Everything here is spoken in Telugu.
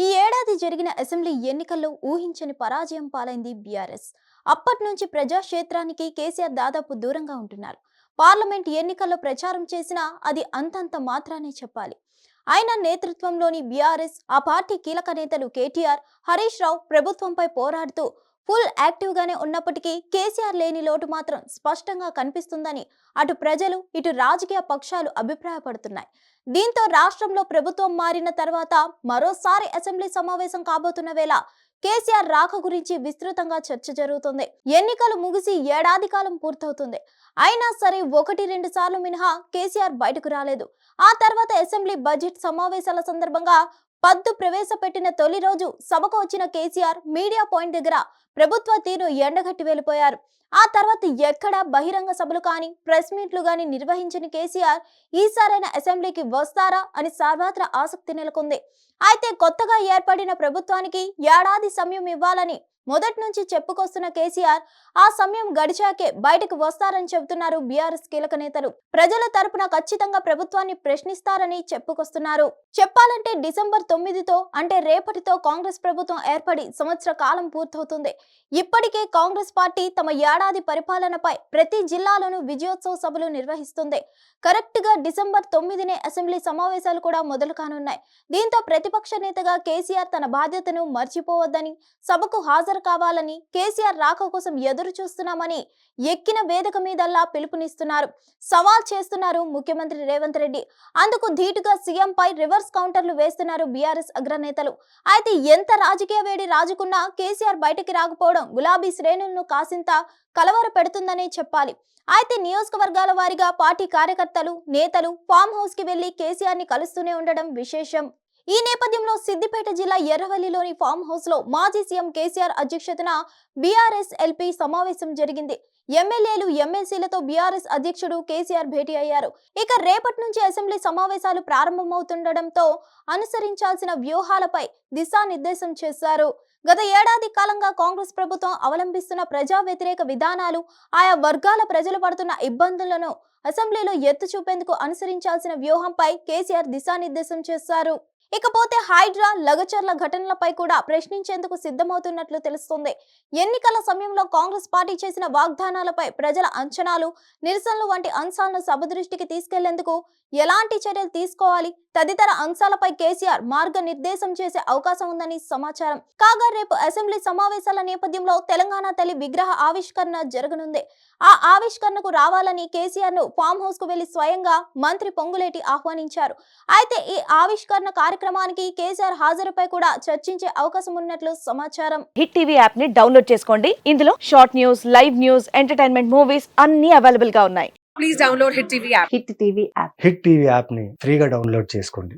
ఈ ఏడాది జరిగిన అసెంబ్లీ ఎన్నికల్లో ఊహించని పరాజయం పాలైంది బీఆర్ఎస్. అప్పటి నుంచి ప్రజాక్షేత్రానికి కేసీఆర్ దాదాపు దూరంగా ఉంటున్నారు. పార్లమెంట్ ఎన్నికల్లో ప్రచారం చేసినా అది అంతంత మాత్రానే చెప్పాలి. ఆయన నేతృత్వంలోని బీఆర్ఎస్, ఆ పార్టీ కీలక నేతలు కేటీఆర్, హరీష్ రావు ప్రభుత్వంపై పోరాడుతూ ఫుల్ యాక్టివ్ గానే ఉన్నప్పటికీ కేసీఆర్ లేని లోటు మాత్రం స్పష్టంగా కనిపిస్తుందని అటు ప్రజలు, ఇటు రాజకీయ పక్షాలు అభిప్రాయపడుతున్నాయి. దీంతో రాష్ట్రంలో ప్రభుత్వం మారిన తర్వాత మరోసారి అసెంబ్లీ సమావేశం కాబోతున్న వేళ కేసీఆర్ రాక గురించి విస్తృతంగా చర్చ జరుగుతుంది. ఎన్నికలు ముగిసి ఏడాది కాలం పూర్తవుతుంది. అయినా సరే 1-2 సార్లు మినహా కేసీఆర్ బయటకు రాలేదు. ఆ తర్వాత అసెంబ్లీ బడ్జెట్ సమావేశాల సందర్భంగా పద్దు ప్రవేశపెట్టిన తొలి రోజు సభకు వచ్చిన కేసీఆర్ మీడియా పాయింట్ దగ్గర ప్రభుత్వ తీరు ఎండగట్టి వెళ్ళిపోయారు. ఆ తర్వాత ఎక్కడా బహిరంగ సభలు కానీ, ప్రెస్ మీట్లు కానీ నిర్వహించిన కేసీఆర్ ఈసారైన అసెంబ్లీకి వస్తారా అని సర్వత్రా ఆసక్తి నెలకొంది. అయితే కొత్తగా ఏర్పడిన ప్రభుత్వానికి ఏడాది సమయం ఇవ్వాలని మొదటి నుంచి చెప్పుకొస్తున్న కేసీఆర్ ఆ సమయం గడిచాకే బయటకు వస్తారని చెబుతున్నారు బీఆర్ఎస్ కీలక నేతలు. ప్రజల తరపున ఖచ్చితంగా ప్రభుత్వాన్ని ప్రశ్నిస్తారని చెప్పుకొస్తున్నారు. చెప్పాలంటే డిసెంబర్ 9తో అంటే రేపటితో కాంగ్రెస్ ప్రభుత్వం ఏర్పడి సంవత్సర కాలం పూర్తవుతుంది. ఇప్పటికే కాంగ్రెస్ పార్టీ తమ ఏడాది పరిపాలనపై ప్రతి జిల్లాలోనూ విజయోత్సవ సభలు నిర్వహిస్తుంది. కరెక్ట్ గా డిసెంబర్ 9నే అసెంబ్లీ సమావేశాలు కూడా మొదలు కానున్నాయి. దీంతో ప్రతిపక్ష నేతగా కేసీఆర్ తన బాధ్యతను మర్చిపోవద్దని, సభకు హాజరు కావాలని, కేసీఆర్ రాక కోసం ఎదురు చూస్తున్నామని ఎక్కిన వేదిక మీదల్లా పిలుపునిస్తున్నారు. సవాల్ చేస్తున్నారు ముఖ్యమంత్రి రేవంత్ రెడ్డి. అందుకు ధీటుగా సీఎం పై రివర్స్ కౌంటర్లు వేస్తున్నారు బీఆర్ఎస్ అగ్రనేతలు. అయితే ఎంత రాజకీయ వేడి రాజుకున్నా కేసీఆర్ బయటికి రాకపోవడం గులాబీ శ్రేణులను కాసింత కలవర పెడుతుందనే చెప్పాలి. అయితే నియోజకవర్గాల వారీగా పార్టీ కార్యకర్తలు, నేతలు ఫామ్ హౌస్ కి వెళ్లి కేసీఆర్ ని కలుస్తూనే ఉండడం విశేషం. ఈ నేపథ్యంలో సిద్దిపేట జిల్లా ఎర్రవల్లిలోని ఫామ్ హౌస్ లో మాజీ సీఎం కేసీఆర్ అధ్యక్షతన బీఆర్ఎస్ ఎల్పీ సమావేశం జరిగింది. ఎమ్మెల్యేలు, ఎమ్మెల్సీలతో బీఆర్ఎస్ అధ్యక్షుడు కేసీఆర్ భేటీ అయ్యారు. ఇక రేపటి నుంచి అసెంబ్లీ సమావేశాలు ప్రారంభమవుతుండటంతో అనుసరించాల్సిన వ్యూహాలపై దిశానిర్దేశం చేశారు. గత ఏడాది కాలంగా కాంగ్రెస్ ప్రభుత్వం అవలంబిస్తున్న ప్రజా వ్యతిరేక విధానాలు, ఆయా వర్గాల ప్రజలు పడుతున్న ఇబ్బందులను అసెంబ్లీలో ఎత్తి చూపేందుకు అనుసరించాల్సిన వ్యూహంపై కేసీఆర్ దిశానిర్దేశం చేశారు. ఇకపోతే హైడ్రా, లగచర్ల ఘటనలపై కూడా ప్రశ్నించేందుకు సిద్ధమవుతున్నట్లు తెలుస్తోంది. ఎన్నికల సమయంలో కాంగ్రెస్ పార్టీ చేసిన వాగ్దానాలపై ప్రజల అంచనాలు, నిరసనలు వంటి అంశాలను సభ దృష్టికి తీసుకెళ్లేందుకు ఎలాంటి చర్యలు తీసుకోవాలి తదితర అంశాలపై కేసీఆర్ మార్గనిర్దేశం చేసే అవకాశం ఉందని సమాచారం. కాగా రేపు అసెంబ్లీ సమావేశాల నేపథ్యంలో తెలంగాణ తల్లి విగ్రహ ఆవిష్కరణ జరగనుంది. ఆ ఆవిష్కరణకు రావాలని కేసీఆర్ ను ఫామ్ హౌస్ కు వెళ్లి స్వయంగా మంత్రి పొంగులేటి ఆహ్వానించారు. అయితే ఈ ఆవిష్కరణ కార్యక్రమానికి కేసీఆర్ హాజరుపై కూడా చర్చించే అవకాశం ఉన్నట్లు సమాచారం. హిట్ టీవీ యాప్ ని డౌన్లోడ్ చేసుకోండి. ఇందులో short news, live news, entertainment movies అన్ని అవైలబుల్ గా ఉన్నాయి. Please download Hit TV app. Hit TV app hit TV యాప్ని ఫ్రీగా డౌన్లోడ్ చేసుకోండి.